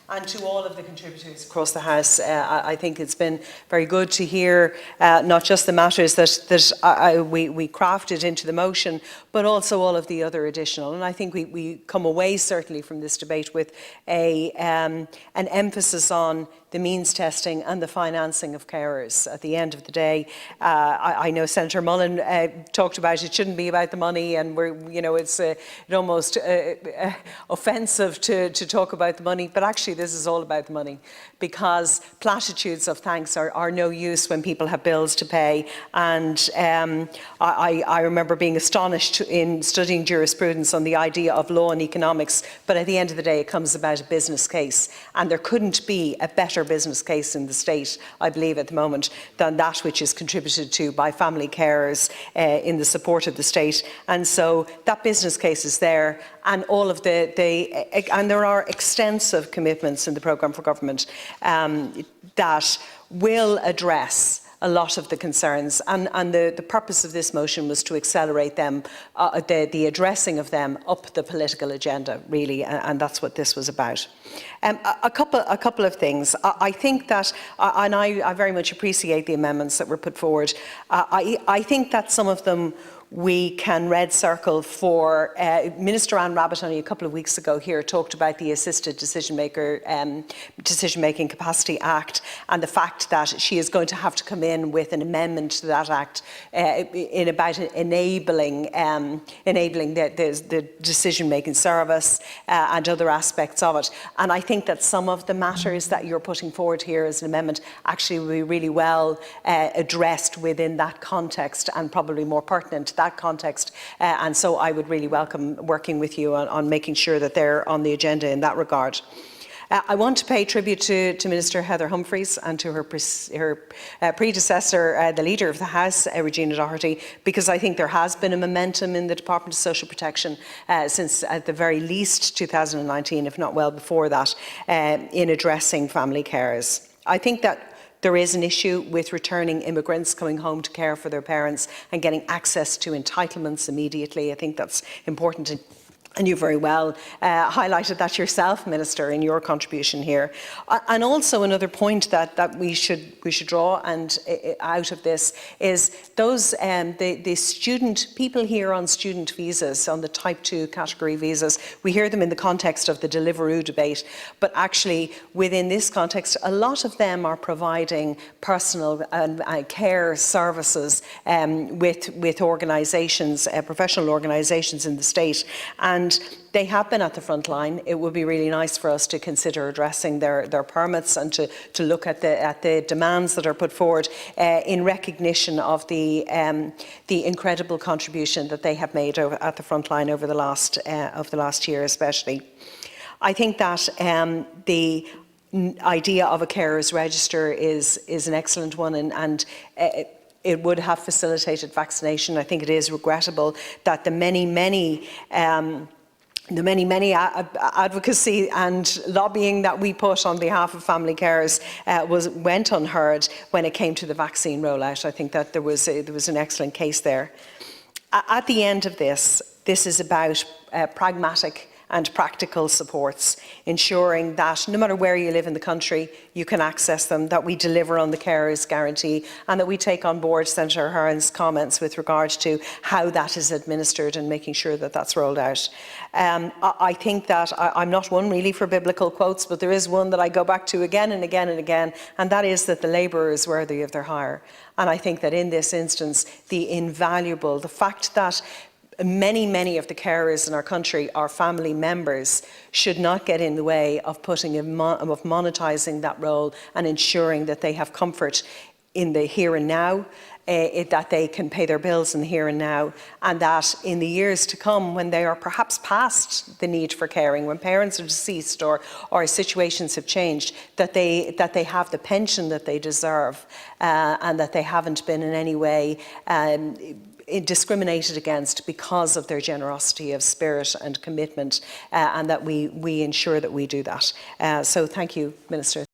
and to all of the contributors across the House. I think it's been very good to hear not just the matters that we crafted into the motion, but also all of the other additional. And I think we come away certainly from this debate with an emphasis on the means testing and the financing of carers. At the end of the day, I know Senator Mullen talked about it shouldn't be about the money, and it's almost offensive to talk about the money, but actually this is all about the money, because platitudes of thanks are no use when people have bills to pay. And I remember being astonished in studying jurisprudence on the idea of law and economics, but at the end of the day it comes about a business case, and there couldn't be a better business case in the state, I believe, at the moment than that which is contributed to by family carers in the support of the state. And so that business case is there, and all of and there are extensive commitments in the programme for government that will address a lot of the concerns, and the purpose of this motion was to accelerate them, the addressing of them up the political agenda, really, and that's what this was about. A couple of things. I think that, and I very much appreciate the amendments that were put forward. I think that some of them we can red circle for. Minister Anne Rabbitte only a couple of weeks ago here talked about the Assisted Decision-Making Capacity Act, and the fact that she is going to have to come in with an amendment to that act in about enabling the decision-making service and other aspects of it. And I think that some of the matters that you're putting forward here as an amendment actually will be really well addressed within that context, and probably more pertinent to that context, and so I would really welcome working with you on making sure that they're on the agenda in that regard. I want to pay tribute to Minister Heather Humphreys and to her predecessor, the Leader of the House, Regina Doherty, because I think there has been a momentum in the Department of Social Protection since at the very least 2019, if not well before that, in addressing family carers. I think that there is an issue with returning immigrants coming home to care for their parents and getting access to entitlements immediately. I think that's important. And you very well highlighted that yourself, Minister, in your contribution here. And also another point that we should draw and out of this is those the student people here on student visas, on the Type 2 category visas. We hear them in the context of the Deliveroo debate, but actually within this context, a lot of them are providing personal and care services with organisations, professional organisations in the state. And they have been at the front line. It would be really nice for us to consider addressing their permits and to look at the demands that are put forward in recognition of the incredible contribution that they have made at the front line over the last year, especially. I think that the idea of a carers register is an excellent one, and it would have facilitated vaccination. I think it is regrettable that the many advocacy and lobbying that we put on behalf of family carers went unheard when it came to the vaccine rollout. I think that there was an excellent case there. At the end of this is about pragmatic and practical supports, ensuring that no matter where you live in the country, you can access them, that we deliver on the carers guarantee, and that we take on board Senator Hearn's comments with regard to how that is administered and making sure that that's rolled out. I think that I'm not one really for biblical quotes, but there is one that I go back to again and again and again, and that is that the labourer is worthy of their hire. And I think that in this instance, the fact that many of the carers in our country are family members should not get in the way of monetising that role and ensuring that they have comfort in the here and now, that they can pay their bills in the here and now, and that in the years to come, when they are perhaps past the need for caring, when parents are deceased or situations have changed, that they have the pension that they deserve, and that they haven't been in any way discriminated against because of their generosity of spirit and commitment, and that we ensure that we do that. So thank you, Minister.